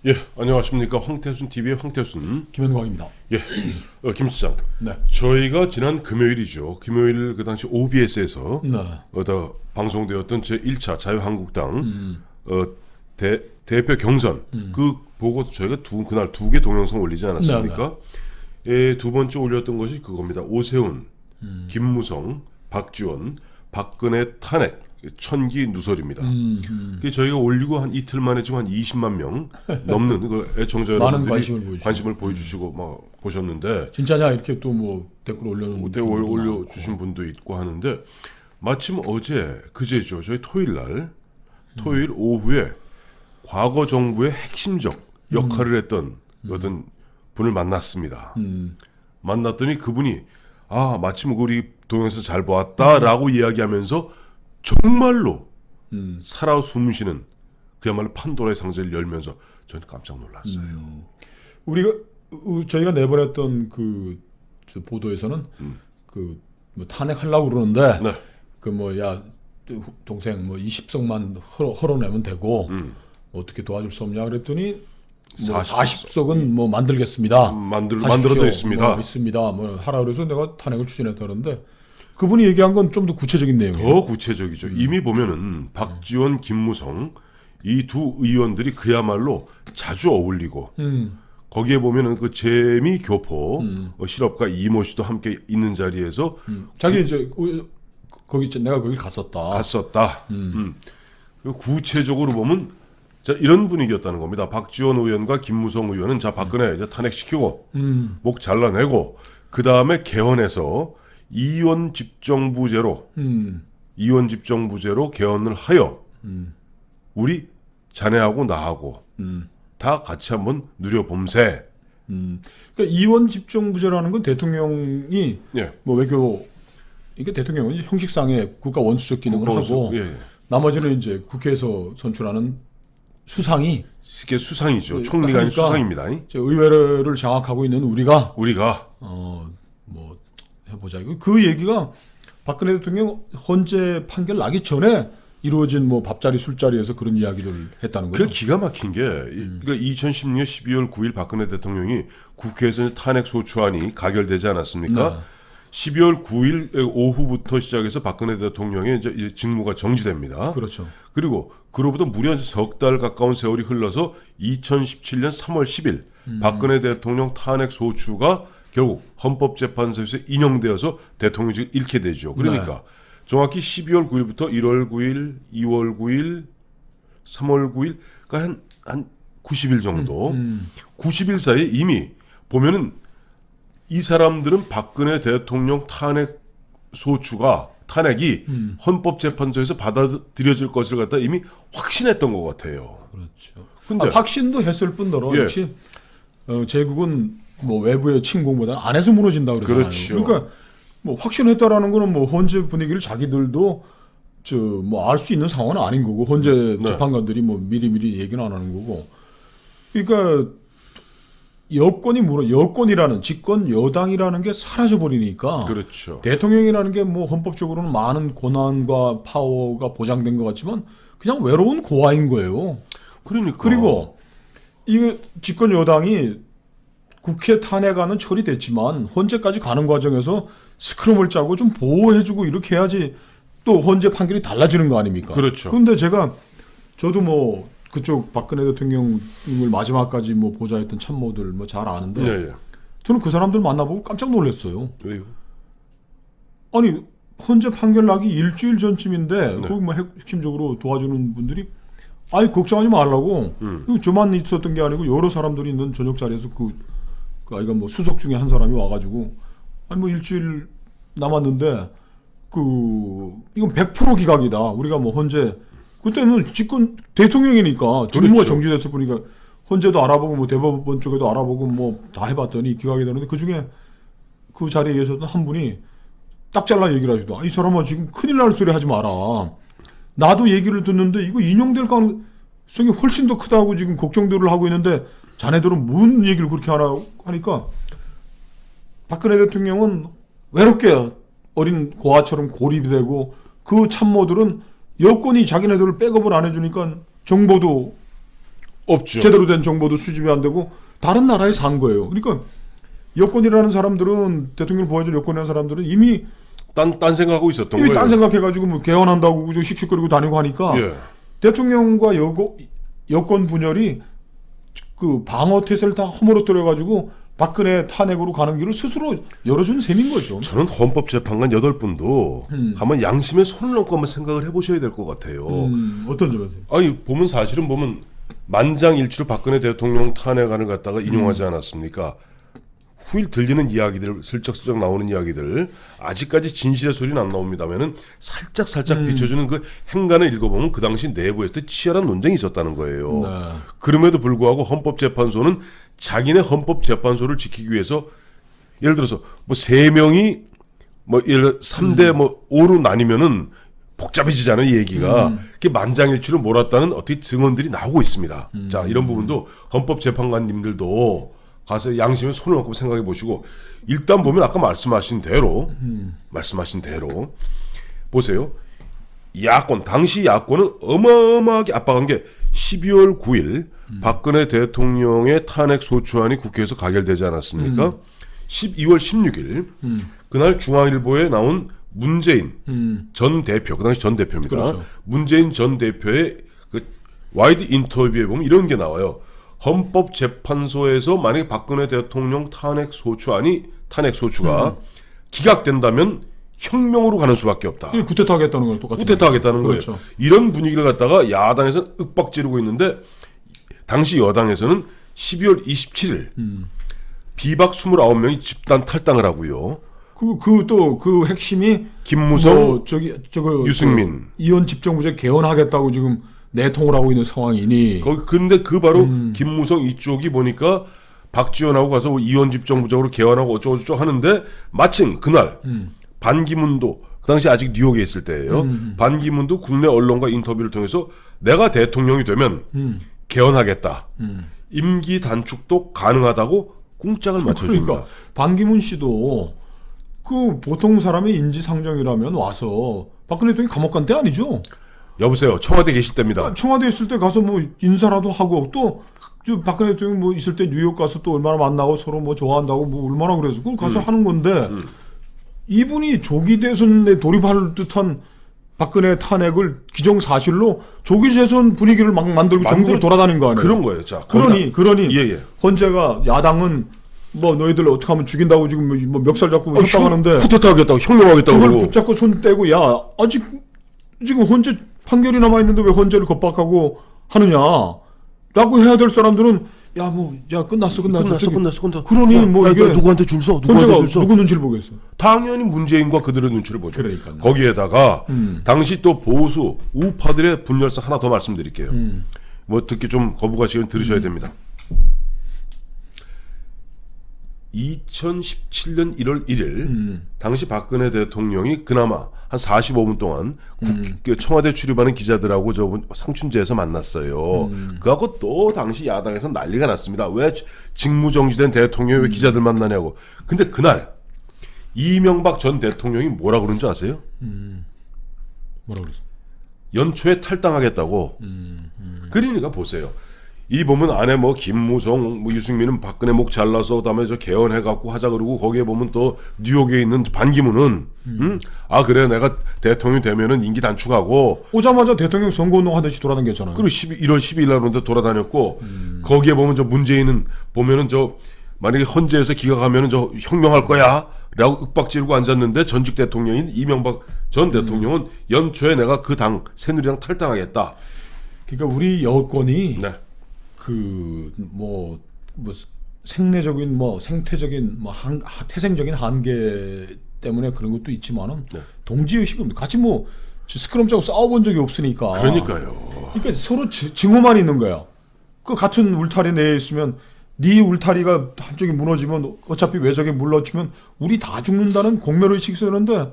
예, 안녕하십니까. 황태순 TV의 황태순. 김현광입니다. 예, 김 시장. 네. 저희가 지난 금요일이죠. 금요일 그 당시 OBS에서 네. 방송되었던 제 1차 자유한국당 대표 경선 그 보고 저희가 그날 두 개 동영상 올리지 않았습니까? 예, 두 번째 올렸던 것이 그겁니다. 오세훈, 김무성, 박지원, 박근혜 탄핵 천기 누설입니다. 저희가 올리고 한 이틀 만에 지금 한 20만 명 넘는 그 애청자 많은 여러분들이 관심을 보여주시고 막 보셨는데 진짜냐 이렇게 또 뭐 댓글 올려놓은 올려주신 분도 있고 하는데 마침 어제 그제죠. 저희 토요일 오후에 과거 정부의 핵심적 역할을 했던 어떤 분을 만났습니다. 만났더니 그분이 마침 우리 동영상 잘 보았다라고 이야기하면서 정말로 살아 숨쉬는 그야말로 판도라의 상자를 열면서 저는 깜짝 놀랐어요. 저희가 내보냈던 저 보도에서는 뭐 탄핵하려고 그러는데 네. 동생 20석만 헐어내면 되고 어떻게 도와줄 수 없냐 그랬더니 40석은 뭐 만들겠습니다. 만들어져 있습니다. 있습니다. 뭐 하라 그래서 내가 탄핵을 추진했다는데 그분이 얘기한 건 좀 더 구체적인 내용이에요. 더 구체적이죠. 이미 보면은 박지원, 김무성 이 두 의원들이 그야말로 자주 어울리고 거기에 보면은 그 재미 교포 실업가 이모 씨도 함께 있는 자리에서 자기 이제 내가 거기 갔었다. 그리고 구체적으로 보면 이런 분위기였다는 겁니다. 박지원 의원과 김무성 의원은 박근혜 이제 탄핵시키고 목 잘라내고 그 다음에 개헌해서 이원 집정부제로 개헌을 하여 우리 자네하고 나하고 다 같이 한번 누려봄세. 그러니까 이원 집정부제라는 건 대통령이 뭐 외교 이게 대통령은 이제 형식상의 국가 원수적 기능을 하고 나머지는 이제 국회에서 선출하는 수상이 이게 수상이죠. 총리가 아닌 수상입니다. 의회를 장악하고 있는 우리가 뭐 해보자. 그 얘기가 박근혜 대통령 헌재 판결 나기 전에 이루어진 뭐 밥자리 술자리에서 그런 이야기를 했다는 거죠. 그 기가 막힌 게 그러니까 2016년 12월 9일 박근혜 대통령이 국회에서 탄핵 소추안이 가결되지 않았습니까? 네. 12월 9일 오후부터 시작해서 박근혜 대통령의 이제 직무가 정지됩니다. 그렇죠. 그리고 그로부터 무려 석 달 가까운 세월이 흘러서 2017년 3월 10일 박근혜 대통령 탄핵 소추가 결국 헌법재판소에서 인용되어서 대통령직을 잃게 되죠. 그러니까 정확히 12월 9일부터 1월 9일, 2월 9일, 3월 9일, 그러니까 한 90일 정도, 90일 사이에 이미 보면은 이 사람들은 박근혜 대통령 탄핵이 헌법재판소에서 받아들여질 것을 갖다 이미 확신했던 것 같아요. 그렇죠. 근데 확신도 했을 뿐더러 역시 제국은 뭐 외부의 침공보다는 안에서 무너진다 그러잖아요. 그렇죠. 그러니까 뭐 확신했다라는 거는 뭐 헌재 분위기를 자기들도 뭐 알 수 있는 상황은 아닌 거고 헌재 재판관들이 뭐 미리 얘기는 안 하는 거고. 그러니까 여권이라는 집권 여당이라는 게 사라져 버리니까. 그렇죠. 대통령이라는 게 뭐 헌법적으로는 많은 권한과 파워가 보장된 것 같지만 그냥 외로운 고아인 거예요. 그리고 이 집권 여당이 국회 탄핵안은 처리됐지만 헌재까지 가는 과정에서 스크럼을 짜고 좀 보호해주고 이렇게 해야지 또 헌재 판결이 달라지는 거 아닙니까? 그렇죠. 그런데 저도 뭐 그쪽 박근혜 대통령을 마지막까지 뭐 보좌했던 참모들 뭐 잘 아는데 저는 그 사람들 만나보고 깜짝 놀랐어요. 왜요? 아니 헌재 판결 나기 일주일 전쯤인데 거기 뭐 핵심적으로 도와주는 분들이 걱정하지 말라고 저만 있었던 게 아니고 여러 사람들이 있는 저녁 자리에서 그 아이가 뭐 수석 중에 한 사람이 와가지고 뭐 일주일 남았는데 이건 100% 기각이다. 우리가 뭐 헌재 그때는 집권 대통령이니까 직무가 정지됐을 뿐이니까 헌재도 알아보고 뭐 대법원 쪽에도 알아보고 뭐 다 해봤더니 기각이 되는데 그 중에 그 자리에 계셨던 한 분이 딱 잘라 얘기를 하시더라고요. 이 사람아 지금 큰일 날 소리 하지 마라. 나도 얘기를 듣는데 이거 인용될 가능성이 훨씬 더 크다고 지금 걱정들을 하고 있는데 자네들은 무슨 얘기를 그렇게 하나 하니까 박근혜 대통령은 외롭게 어린 고아처럼 고립이 되고 그 참모들은 여권이 자기네들을 백업을 안 해주니까 정보도 없죠. 제대로 된 정보도 수집이 안 되고 다른 나라에 산 거예요. 그러니까 여권이라는 사람들은 대통령 보호해줄 여권이라는 사람들은 이미 딴 생각하고 있었던 이미 거예요. 딴 생각해가지고 뭐 개헌한다고 좀 씩씩거리고 다니고 하니까 예. 대통령과 여권 분열이 그 방어 태세를 다 허물어뜨려가지고 박근혜 탄핵으로 가는 길을 스스로 열어준 셈인 거죠. 저는 헌법재판관 8분도 한번 양심에 손을 얹고 한번 생각을 해보셔야 될 것 같아요. 어떤 점에서? 아니 보면 사실은 보면 만장일치로 박근혜 대통령 탄핵안을 갖다가 인용하지 않았습니까? 후일 들리는 이야기들, 슬쩍슬쩍 나오는 이야기들 아직까지 진실의 소리는 안 나옵니다면은 살짝 비춰주는 그 행간을 읽어보면 그 당시 내부에서 치열한 논쟁이 있었다는 거예요. 네. 그럼에도 불구하고 헌법재판소는 자기네 헌법재판소를 지키기 위해서 예를 들어서 뭐 3명이 뭐 예를 3대 뭐 5로 나뉘면은 복잡해지잖아요, 이 얘기가. 그게 만장일치로 몰았다는 어떻게 증언들이 나오고 있습니다. 자, 이런 부분도 헌법재판관님들도 가서 양심에 손을 얹고 생각해 보시고 일단 보면 아까 말씀하신 대로 보세요. 야권 당시 야권은 어마어마하게 압박한 게 12월 9일 박근혜 대통령의 탄핵 소추안이 국회에서 가결되지 않았습니까? 12월 16일 그날 중앙일보에 나온 문재인 전 대표, 그 당시 전 대표입니다. 그렇죠. 문재인 전 대표의 그 와이드 인터뷰에 보면 이런 게 나와요. 헌법재판소에서 만약에 박근혜 대통령 탄핵 소추가 기각된다면 혁명으로 가는 수밖에 없다. 이 쿠데타 하겠다는 건 똑같은 쿠데타 하겠다는 그렇죠. 거예요. 이런 분위기를 갖다가 야당에서는 윽박지르고 있는데 당시 여당에서는 12월 27일 비박 29명이 집단 탈당을 하고요. 그 핵심이 김무성, 뭐 유승민. 이원 집정부제 개헌하겠다고 지금 내통을 하고 있는 상황이니. 근데 그 바로 김무성 이쪽이 보니까 박지원하고 가서 이원 집정부적으로 개헌하고 어쩌고저쩌고 하는데 마침 그날 반기문도 그 당시 아직 뉴욕에 있을 때예요. 반기문도 국내 언론과 인터뷰를 통해서 내가 대통령이 되면 개헌하겠다. 임기 단축도 가능하다고 꿍짝을 맞춰줍니다. 그러니까 반기문 씨도 그 보통 사람의 인지상정이라면 와서 박근혜 대통령이 감옥 간 때 아니죠. 여보세요. 청와대 계실 때입니다. 청와대 있을 때 가서 뭐 인사라도 하고 또 박근혜 대통령 뭐 있을 때 뉴욕 가서 또 얼마나 만나고 서로 뭐 좋아한다고 뭐 얼마나 그래서 그걸 가서 하는 건데 이분이 조기 대선에 돌입할 듯한 박근혜 탄핵을 기정사실로 조기 대선 분위기를 막 만들고 전국을 돌아다닌 거 아니에요. 그런 거예요. 자, 그러니 예. 헌재가 야당은 뭐 너희들 어떻게 하면 죽인다고 지금 뭐 멱살 잡고 협박하는데 쿠데타 하겠다고 혁명하겠다고 그걸 그러고 붙잡고 손 떼고 야 아직 지금 헌재 판결이 남아 있는데 왜 헌재를 겁박하고 하느냐라고 해야 될 사람들은 야 끝났어. 그러니 뭐 이게 누구한테 줄 서? 헌재가 누구 눈치를 보겠어? 당연히 문재인과 그들의 눈치를 보죠. 그러니까요. 거기에다가 당시 또 보수 우파들의 분열성 하나 더 말씀드릴게요. 뭐 듣기 좀 거부가시면 들으셔야 됩니다. 2017년 1월 1일 당시 박근혜 대통령이 그나마 한 45분 동안 청와대 출입하는 기자들하고 상춘제에서 만났어요. 그하고 또 당시 야당에서 난리가 났습니다. 왜 직무정지된 대통령이 왜 기자들 만나냐고. 근데 그날 이명박 전 대통령이 뭐라 그런 줄 아세요? 뭐라 그랬어? 연초에 탈당하겠다고. 그러니까 보세요. 이 보면 안에 뭐 김무성, 뭐 유승민은 박근혜 목 잘라서 그다음에 저 개헌해갖고 하자 그러고 거기에 보면 또 뉴욕에 있는 반기문은 아 그래 내가 대통령이 되면은 임기 단축하고 오자마자 대통령 선거운동 하듯이 돌아다녔잖아요. 그리고 1월 12일 날 돌아다녔고 거기에 보면 저 문재인은 보면은 저 만약에 헌재에서 기각하면은 저 혁명할 거야라고 윽박지르고 앉았는데 전직 대통령인 이명박 전 대통령은 연초에 내가 그 당 새누리당 탈당하겠다. 그러니까 우리 여권이 네. 뭐 생내적인 뭐 생태적인 뭐 태생적인 한계 때문에 그런 것도 있지만은 동지의식은 같이 뭐 스크럼 짜고 싸워본 적이 없으니까. 그러니까요. 그러니까 서로 증오만 있는 거야. 그 같은 울타리 내에 있으면 네 울타리가 한쪽이 무너지면 어차피 외적에 물러치면 우리 다 죽는다는 공멸의식이 있었는데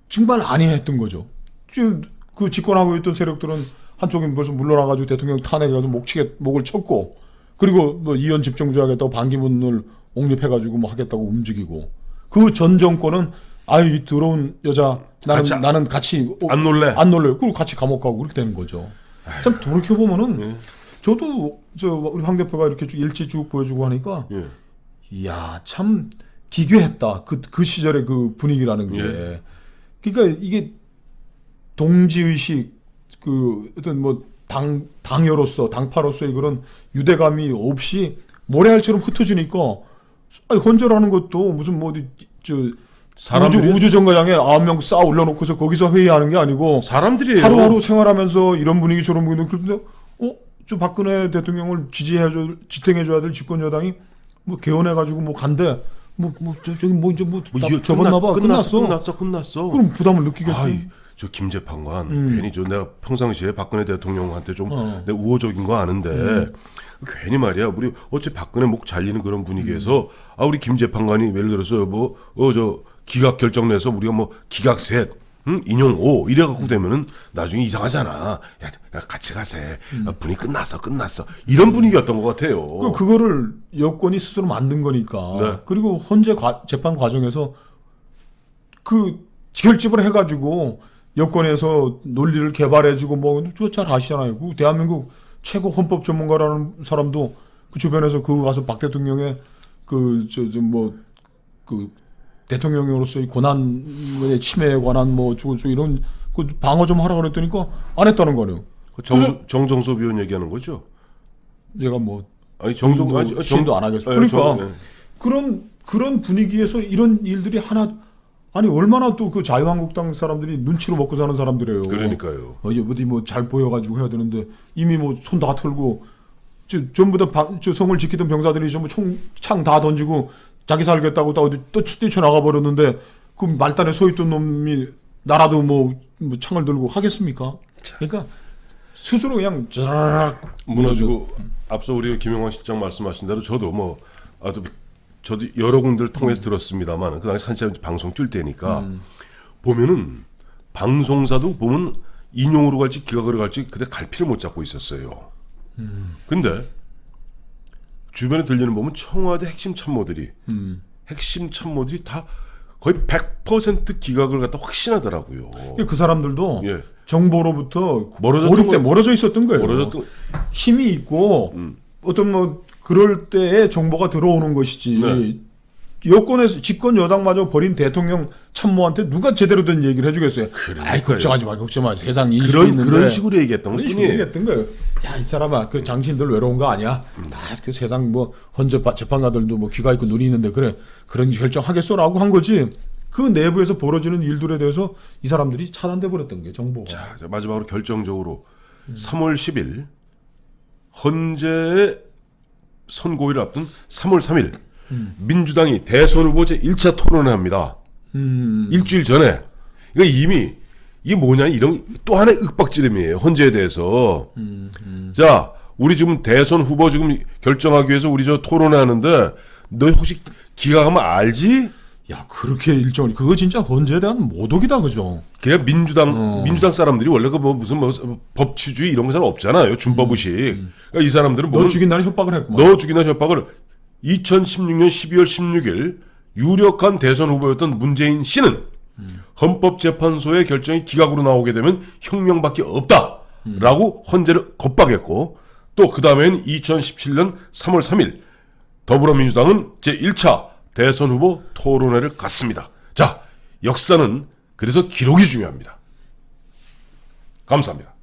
정말 아니했던 거죠. 지금 그 집권하고 있던 세력들은 한쪽이 벌써 물러나가지고 대통령 탄핵해가지고 목을 쳤고 그리고 뭐 이원 집정주 하겠다고 반기문을 옹립해가지고 뭐 하겠다고 움직이고 그 전 정권은 이 더러운 여자 나는 같이 안 놀래. 그리고 같이 감옥 가고 그렇게 되는 거죠. 참 돌이켜 보면은 저도 우리 황 대표가 이렇게 쭉 일지 쭉 보여주고 하니까 예. 이야 참 기괴했다. 그 시절의 그 분위기라는 게. 예. 그러니까 이게 동지의식 그 어떤 뭐 당여로서 당파로서의 그런 유대감이 없이 모래알처럼 흩어지니까 아니, 헌재라는 것도 무슨 뭐 저 사람들이 우주 정거장에 9명 쌓아 올려놓고서 거기서 회의하는 게 아니고 사람들이에요. 하루하루 생활하면서 이런 분위기 저런 분위기 그런데 저 박근혜 대통령을 지탱해줘야 될 집권 여당이 뭐 개헌해가지고 뭐 간대 저기 뭐 이제 뭐 이거 접었나봐 끝났어. 그럼 부담을 느끼겠어. 아이, 저 김재판관 괜히 저 내가 평상시에 박근혜 대통령한테 좀 내가 우호적인 거 아는데 괜히 말이야 우리 어째 박근혜 목 잘리는 그런 분위기에서 우리 김재판관이 예를 들어서 뭐 저 기각 결정 내서 우리가 뭐 기각 셋 인용 5 이래 갖고 되면은 나중에 이상하잖아. 야 같이 가세. 분위기 끝났어. 이런 분위기였던 것 같아요. 그거를 여권이 스스로 만든 거니까. 네. 그리고 헌재 재판 과정에서 그 결집을 해가지고 여권에서 논리를 개발해주고 뭐 그거 잘 아시잖아요. 그 대한민국 최고 헌법 전문가라는 사람도 그 주변에서 그거 가서 박 대통령의 그 대통령으로서의 권한의 침해에 관한 뭐 이런 그 방어 좀 하라 그랬더니까 안 했다는 거네요. 정정섭 의원 얘기하는 거죠? 제가 뭐 아니 시인도 안 하겠습니다. 그러니까 그런 분위기에서 이런 일들이 아니 얼마나 또 그 자유한국당 사람들이 눈치로 먹고 사는 사람들이에요. 그러니까요. 어디 뭐 잘 보여가지고 해야 되는데 이미 뭐 손 다 털고 전부 다 성을 지키던 병사들이 전부 창 다 던지고 자기 살겠다고 어디 또 뛰쳐나가 버렸는데 그 말단에 서 있던 놈이 나라도 뭐 창을 들고 하겠습니까? 그러니까 스스로 그냥 자라락 무너지고 앞서 우리 김영환 실장 말씀하신 대로 저도 저도 여러 군데를 통해서 들었습니다만 그 당시 한참 방송 뛸 때니까 보면은 방송사도 보면 인용으로 갈지 기각으로 갈지 그때 갈피를 못 잡고 있었어요. 근데 주변에 들리는 보면 청와대 핵심 참모들이 다 거의 100% 기각을 갖다 확신하더라고요. 그 사람들도 예. 정보로부터 멀어져 있었던 거예요. 힘이 있고 어떤 뭐 그럴 때에 정보가 들어오는 것이지. 네. 여권에서 집권 여당마저 버린 대통령 참모한테 누가 제대로 된 얘기를 해주겠어요. 아이 걱정하지 마. 세상 이 그런 식으로 얘기했던 것 뿐이에요. 얘기했던 거예요. 야, 이 사람아, 그 장신들 외로운 거 아니야? 다 그 세상 뭐 헌재 재판관들도 뭐 귀가 있고 눈이 있는데 그런 결정하겠어라고 한 거지. 그 내부에서 벌어지는 일들에 대해서 이 사람들이 차단돼 버렸던 게 정보가. 자, 마지막으로 결정적으로 3월 10일 헌재의 선고일을 앞둔 3월 3일 민주당이 대선 후보제 1차 토론을 합니다. 일주일 전에. 그러니까 이미 이게 뭐냐 이런 또 하나의 윽박지름이에요. 헌재에 대해서. 자, 우리 지금 대선 후보 지금 결정하기 위해서 우리 저 토론하는데 너 혹시 기각하면 알지? 야, 그렇게 일정을 그거 진짜 헌재에 대한 모독이다, 그죠? 그냥 민주당 사람들이 원래 그 무슨 법치주의 이런 거 잘 없잖아요. 준법의식. 그러니까 이 사람들은 너 죽인다는 협박을 했구만. 너 죽인다는 협박을 2016년 12월 16일 유력한 대선 후보였던 문재인 씨는 헌법재판소의 결정이 기각으로 나오게 되면 혁명밖에 없다라고 헌재를 겁박했고 또 그 다음에는 2017년 3월 3일 더불어민주당은 제1차 대선 후보 토론회를 갖습니다. 자, 역사는 그래서 기록이 중요합니다. 감사합니다.